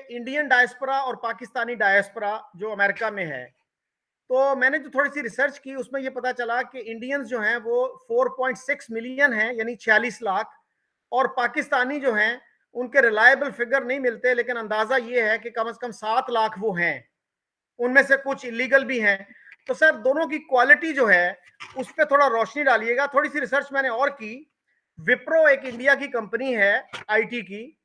Indian diaspora और Pakistani diaspora जो America में है, तो मैंने जो थोड़ी सी रिसर्च की उसमें ये पता चला कि इंडियंस जो हैं वो 4.6 मिलियन हैं, यानी 46 लाख, और पाकिस्तानी जो हैं उनके रिलायबल फिगर नहीं मिलते, लेकिन अंदाजा ये है कि कम से कम 7 लाख वो हैं, उनमें से कुछ इलीगल भी हैं। तो सर दोनों की क्वालिटी जो है उस पर थोड़ा रोशनी डालिएगा। थोड़ी सी रिसर्च मैंने और की, विप्रो एक इंडिया की कंपनी है आईटी की,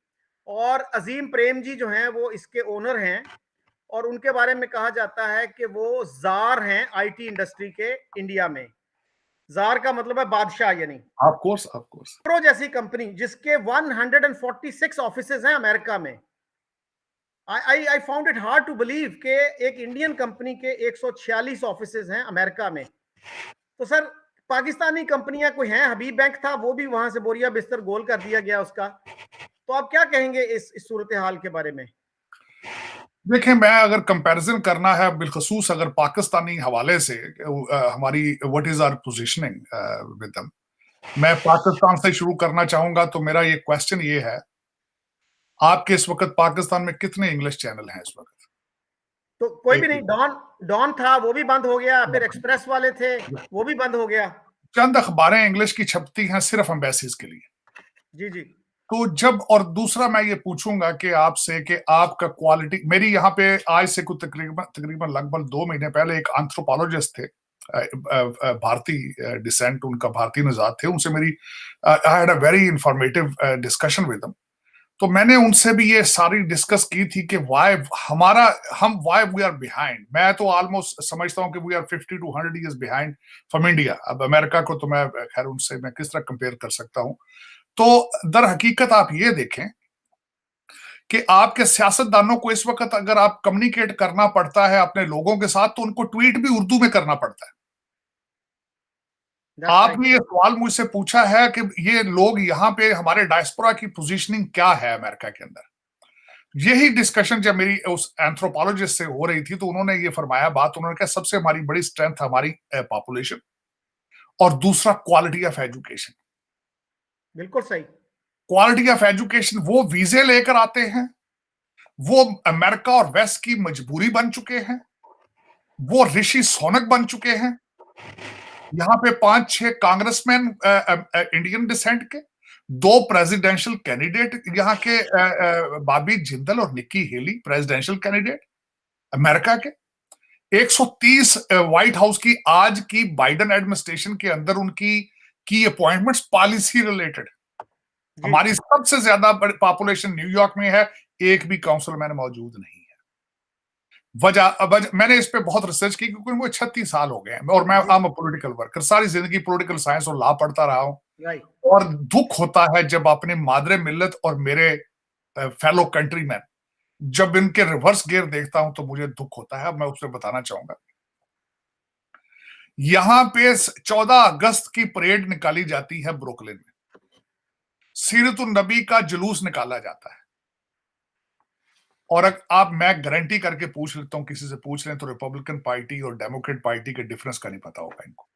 और अजीम प्रेम जी जो हैं वो इसके ओनर हैं, और उनके बारे में कहा जाता है कि वो जार हैं आईटी इंडस्ट्री के इंडिया में। जार का मतलब है बादशाह, यानी ऑफ कोर्स विप्रो जैसी कंपनी जिसके 146 ऑफिसेज हैं अमेरिका में। I found it hard to believe कि एक इंडियन कंपनी के 146 ऑफिसेज हैं अमेरिका में। तो सर पाकिस्तानी कंपनियां कोई हैं, हबीब बैंक था, वो भी वहां से बोरिया बिस्तर गोल कर दिया गया उसका। तो आप क्या कहेंगे इस सूरत हाल के बारे में? देखें, मैं अगर कंपैरिजन करना है बिलखसूस अगर पाकिस्तानी हवाले से हमारी what is our positioning with them, मैं पाकिस्तान से शुरू करना चाहूंगा। तो मेरा ये क्वेश्चन ये है, आपके इस वक्त पाकिस्तान में कितने इंग्लिश चैनल हैं इस वक्त? तो कोई भी नहीं। डॉन था, वो भी बंद हो गया, फिर एक्सप्रेस वाले थे, वो भी बंद हो गया। चंद अखबारें इंग्लिश की छपती हैं सिर्फ एम्बेसीज के लिए। जी जी। तो जब, और दूसरा मैं ये पूछूंगा कि आपसे कि आपका क्वालिटी, मेरी यहाँ पे आज से कुछ तकरीबन लगभग 2 महीने पहले एक एंथ्रोपोलॉजिस्ट थे, भारतीय डिसेंट, उनका भारतीय नजात थे, उनसे मेरी I had a very informative discussion with them. तो मैंने उनसे भी ये सारी डिस्कस की थी कि वाई वी आर बिहाइंड। मैं तो ऑलमोस्ट समझता हूँ कि we are 50 to 100 years behind from India. अब अमेरिका को तो मैं खैर उनसे मैं किस तरह कंपेयर कर सकता हूँ। तो दर हकीकत आप ये देखें कि आपके सियासतदानों को इस वक्त अगर आप कम्युनिकेट करना पड़ता है अपने लोगों के साथ, तो उनको ट्वीट भी उर्दू में करना पड़ता है। आपने ये सवाल मुझसे पूछा है कि ये लोग यहाँ पे हमारे डायस्पोरा की पोजीशनिंग क्या है अमेरिका के अंदर। यही डिस्कशन जब मेरी उस एंथ्रोपोलॉजिस्ट से हो रही थी, तो उन्होंने ये फरमाया बात, उन्होंने कहा सबसे हमारी बड़ी स्ट्रेंथ हमारी पॉपुलेशन, और दूसरा क्वालिटी ऑफ एजुकेशन। बिल्कुल सही। क्वालिटी ऑफ एजुकेशन, वो वीजे लेकर आते हैं, वो अमेरिका और वेस्ट की मजबूरी बन चुके हैं, वो ऋषि सोनक बन चुके हैं। यहां पे 5-6 कांग्रेसमैन इंडियन डिसेंट के, 2 प्रेसिडेंशियल कैंडिडेट यहाँ के, बॉबी जिंदल और Nikki Haley presidential candidate America के, 130 व्हाइट हाउस की आज की बाइडेन एडमिनिस्ट्रेशन के अंदर उनकी की अपॉइंटमेंट्स पॉलिसी रिलेटेड। हमारी सबसे ज्यादा पॉपुलेशन न्यूयॉर्क में है, एक भी काउंसिलमैन मौजूद नहीं है। वजह मैंने इस पे बहुत रिसर्च की क्योंकि मुझे 36 साल हो गए और मैं पॉलिटिकल वर्कर, सारी जिंदगी पॉलिटिकल साइंस और लॉ पढ़ता रहा हूं। और दुख होता है जब अपने मादरे मिल्लत और मेरे फेलो कंट्रीमैन, जब इनके रिवर्स गियर देखता हूं तो मुझे दुख होता है। मैं उससे बताना चाहूंगा, यहां पे 14 अगस्त की परेड निकाली जाती है ब्रुकलिन में, सीरतुन नबी का जुलूस निकाला जाता है, और आप, मैं गारंटी करके पूछ लेता हूं, किसी से पूछ लें तो रिपब्लिकन पार्टी और डेमोक्रेट पार्टी के डिफरेंस का नहीं पता होगा इनको।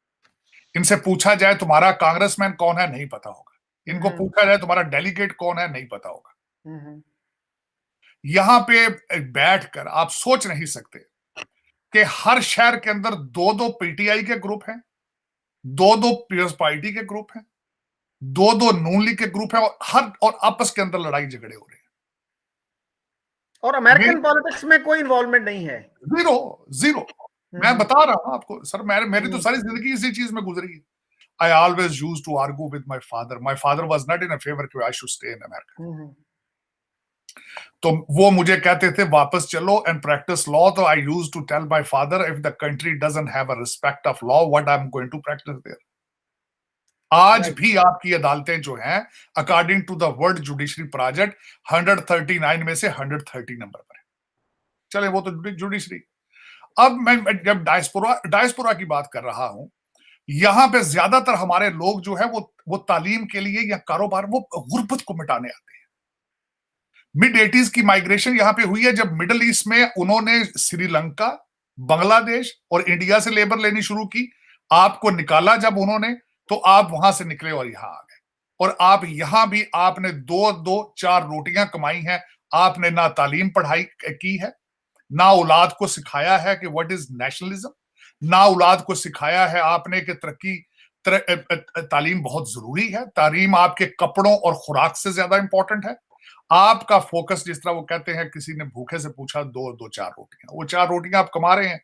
इनसे पूछा जाए तुम्हारा कांग्रेसमैन कौन है, नहीं पता होगा। इनको पूछा जाए तुम्हारा डेलीगेट कौन है, नहीं पता होगा। यहां पे बैठकर आप सोच नहीं सकते कि हर शहर के अंदर 2-2 पीटीआई के ग्रुप हैं, 2-2 पीपल्स पार्टी के ग्रुप हैं, 2-2 नून लीग के ग्रुप हैं, और आपस के अंदर लड़ाई झगड़े हो रहे हैं। और अमेरिकन पॉलिटिक्स में कोई इन्वॉल्वमेंट नहीं है, जीरो। मैं बता रहा हूं आपको सर, मेरी तो सारी जिंदगी इसी चीज में गुजरी है। I always used to argue with my father. My father was not in a favor कि I should stay in America. तो वो मुझे कहते थे वापस चलो and practice law. तो I used to tell my father, if the country doesn't have a respect of law, what I'm going to practice there. आज भी आपकी अदालतें जो हैं, according to the world judiciary project, 139 में से 130 नंबर पर है। चले वो तो जुडिशरी। अब मैं जब डायस्पोरा की बात कर रहा हूं, यहां पे ज्यादातर हमारे लोग जो है वो तालीम के लिए या कारोबार, वो गुर्बत को मिटाने आते हैं। मिड 80s की माइग्रेशन यहां पे हुई है, जब मिडिल ईस्ट में उन्होंने श्रीलंका, बांग्लादेश और इंडिया से लेबर लेनी शुरू की। आपको निकाला जब उन्होंने, तो आप वहां से निकले और यहां आ गए, और आप यहां भी आपने 2-2 4 रोटियां कमाई हैं। आपने ना तालीम पढ़ाई की है, ना औलाद को सिखाया है कि व्हाट इज नेशनलिज्म, ना औलाद को सिखाया है आपने कि तालीम बहुत जरूरी है। तालीम आपके कपड़ों और खुराक से ज्यादा इंपॉर्टेंट है। आपका फोकस, जिस तरह वो कहते हैं, किसी ने भूखे से पूछा दो चार रोटियां, वो 4 रोटियां आप कमा रहे हैं,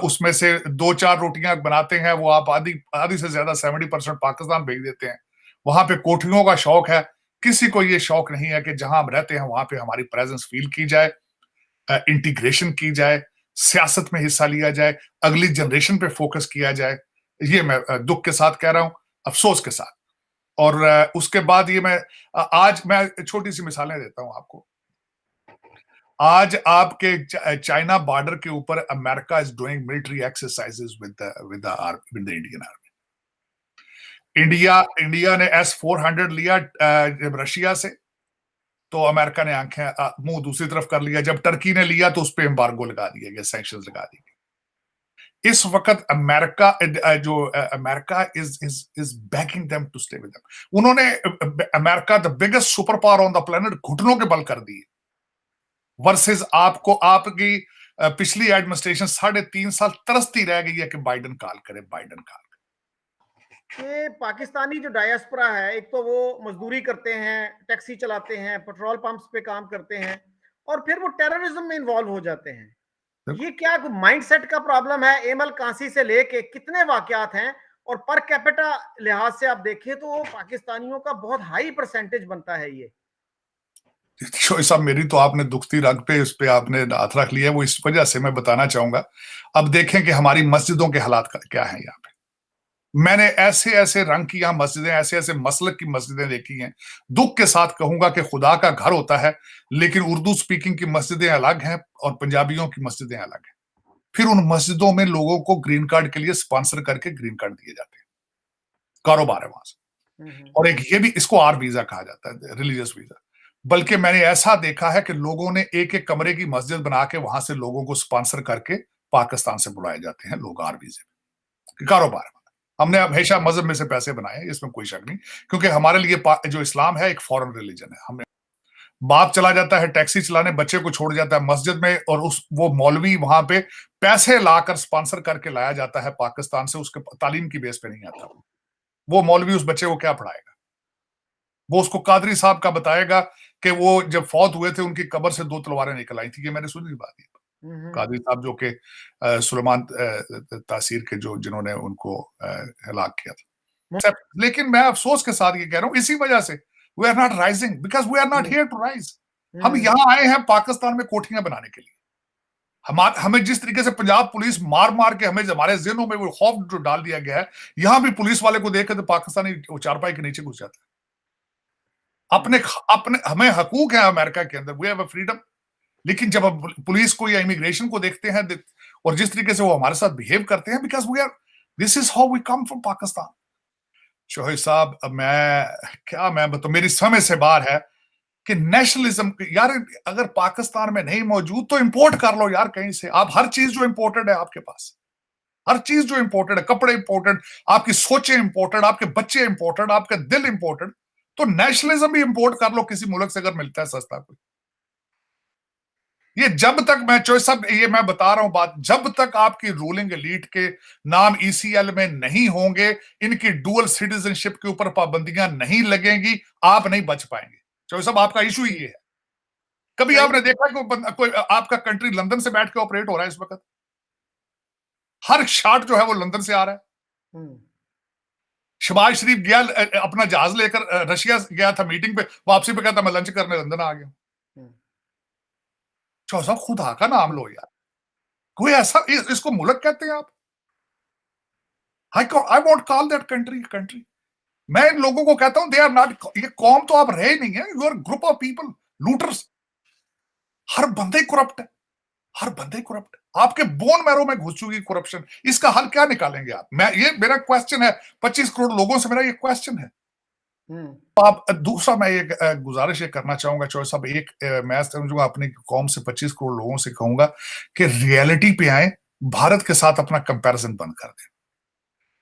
उसमें से 2-4 रोटियां बनाते हैं, वो आप आधी से ज्यादा 70% पाकिस्तान भेज देते हैं। वहां पे कोठियों का शौक है। किसी को ये शौक नहीं है कि जहां हम रहते हैं वहां पे हमारी प्रेजेंस फील की जाए, इंटीग्रेशन की जाए, सियासत में हिस्सा लिया जाए, अगली जनरेशन पे फोकस किया जाए। ये मैं दुख के साथ कह रहा हूं, अफसोस के साथ। और उसके बाद ये आज मैं छोटी सी मिसालें देता हूं आपको। आज आपके चाइना बॉर्डर के ऊपर America is doing military exercises with the Indian army. India ने S-400 लिया रशिया से, तो अमेरिका ने आंखें मुंह दूसरी तरफ कर लिया। जब टर्की ने लिया तो उस पर एम्बार्गो लगा दिया गया, सैंक्शंस लगा दिए गए। इस वक्त America is backing them to stay with them. उन्होंने America the biggest super power on the planet घुटनों के बल कर दिए, वर्सेस आपकी पिछली एडमिनिस्ट्रेशन 3.5 साल तरसती रह गई है कि बाइडन कॉल करे। कि पाकिस्तानी जो डायस्पोरा है, एक तो वो मजदूरी करते हैं, टैक्सी चलाते हैं, पेट्रोल पंप्स पे काम करते हैं, और फिर वो टेररिज्म में इन्वॉल्व हो जाते हैं। ये क्या माइंडसेट का प्रॉब्लम है? एमएल कांसी से लेके कितने वाकयात हैं, और पर कैपिटा लिहाज से आप देखें तो पाकिस्तानियों का बहुत हाई परसेंटेज बनता है ये। साहब, मेरी तो आपने दुखती रग पे इस पे आपने हाथ रख लिया है, वो इस वजह से मैं बताना चाहूंगा। अब देखें कि हमारी मस्जिदों के हालात क्या है यहाँ पे। मैंने ऐसे ऐसे रंग की यहाँ मस्जिदें, ऐसे ऐसे मसलक की मस्जिदें देखी हैं। दुख के साथ कहूंगा कि खुदा का घर होता है, लेकिन उर्दू स्पीकिंग की मस्जिदें अलग हैं और पंजाबियों की मस्जिदें अलग हैं। फिर उन मस्जिदों में लोगों को ग्रीन कार्ड के लिए स्पॉन्सर करके ग्रीन कार्ड दिए जाते हैं, कारोबार है वहां से। और एक ये भी, इसको आर वीजा कहा जाता है, रिलीजियस वीजा। बल्कि मैंने ऐसा देखा है कि लोगों ने एक एक कमरे की मस्जिद बना के वहां से लोगों को स्पॉन्सर करके पाकिस्तान से बुलाए जाते हैं लोग, आर वीजे, कारोबार। हमने हमेशा मजहब में से पैसे बनाए, इसमें कोई शक नहीं, क्योंकि हमारे लिए जो इस्लाम है एक फॉरेन रिलीजन है। हमें बाप चला जाता है टैक्सी चलाने, बच्चे को छोड़ जाता है मस्जिद में, और वो मौलवी वहां पे पैसे लाकर स्पॉन्सर करके लाया जाता है पाकिस्तान से, उसके तालीम की बेस पे नहीं आता। वो मौलवी उस बच्चे को क्या पढ़ाएगा? वो उसको कादरी साहब का बताएगा कि वो जब फौत हुए थे उनकी कब्र से 2 तलवारें निकल आई थी। ये मैंने सुनी बात है। कादरी साहब जो कि सुलेमान तासीर के जिन्होंने उनको हलाक किया था। लेकिन मैं अफसोस के साथ ये कह रहा हूं, इसी वजह से we are not rising, because we are not here to rise. हम यहां आए हैं पाकिस्तान में कोठियां बनाने के लिए। हमें जिस तरीके से पंजाब पुलिस मार मार के हमें हमारे ज़हनों में वो खौफ जो डाल दिया गया है, यहां भी पुलिस वाले को देख के तो पाकिस्तानी चारपाई के नीचे घुस जाता है। अपने हमें हकूक है अमेरिका के अंदर, वी हैव अ फ्रीडम। लेकिन जब हम पुलिस को या इमिग्रेशन को देखते हैं और जिस तरीके से वो हमारे साथ बिहेव करते हैं, because we are, this is how we come from Pakistan. Shoaib साहब, मैं बताऊं, मेरी समझ से बाहर है कि नेशनलिज्म, यार अगर पाकिस्तान में नहीं मौजूद तो इंपोर्ट कर लो यार कहीं से। आप हर चीज जो इंपोर्टेड है आपके पास, हर चीज जो इंपोर्टेड है, कपड़े इंपोर्टेड, आपकी सोचें इंपोर्टेड, आपके बच्चे इंपोर्टेड, आपका दिल इंपोर्टेड, तो नेशनलिज्म भी इंपोर्ट कर लो किसी मुल्क से अगर मिलता है सस्ता कोई। ये जब तक ये मैं बता रहा हूं बात, जब तक आपकी रूलिंग एलीट के नाम ECL में नहीं होंगे, इनकी डुअल सिटीजनशिप के ऊपर पाबंदियां नहीं लगेंगी, आप नहीं बच पाएंगे। चौधरी साहब, आपका इशू ही ये है। कभी आपने देखा कि कोई आपका कंट्री लंदन से बैठ के ऑपरेट हो रहा है इस वक्त? हर शॉट जो है वो लंदन से आ रहा है। शहबाज शरीफ गया अपना जहाज लेकर रशिया गया था मीटिंग पे, वापसी पे कहता मैं लंच करने लंदन आ गया। चौधरी साहब, खुदा का नाम लो यार, कोई ऐसा, इसको मुल्क कहते हैं आप? I won't call that country. मैं इन लोगों को कहता हूं दे आर नॉट, ये कौम तो आप रहे नहीं है, you are group of people looters. हर बंदे करप्ट है, हर बंदे करप्ट है, आपके बोन मैरो में घुस चुकी करप्शन। इसका हल क्या निकालेंगे आप? ये मेरा क्वेश्चन है, 25 करोड़ लोगों से मेरा ये क्वेश्चन है। आप दूसरा, मैं एक गुजारिश ये करना चाहूंगा चौधरी साहब, मैं समझूंगा अपनी कौम से 25 करोड़ लोगों से कहूंगा कि रियलिटी पे आए, भारत के साथ अपना कंपैरिजन बंद कर दें।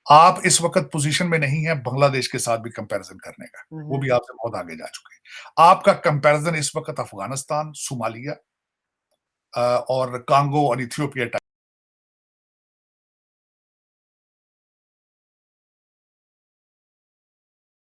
आप इस वक्त पोजीशन में नहीं है बांग्लादेश के साथ भी कंपैरिजन करने का, वो भी आपसे बहुत आगे जा चुके हैं। आपका कंपैरिजन इस वक्त अफगानिस्तान, सोमालिया और कांगो और इथियोपिया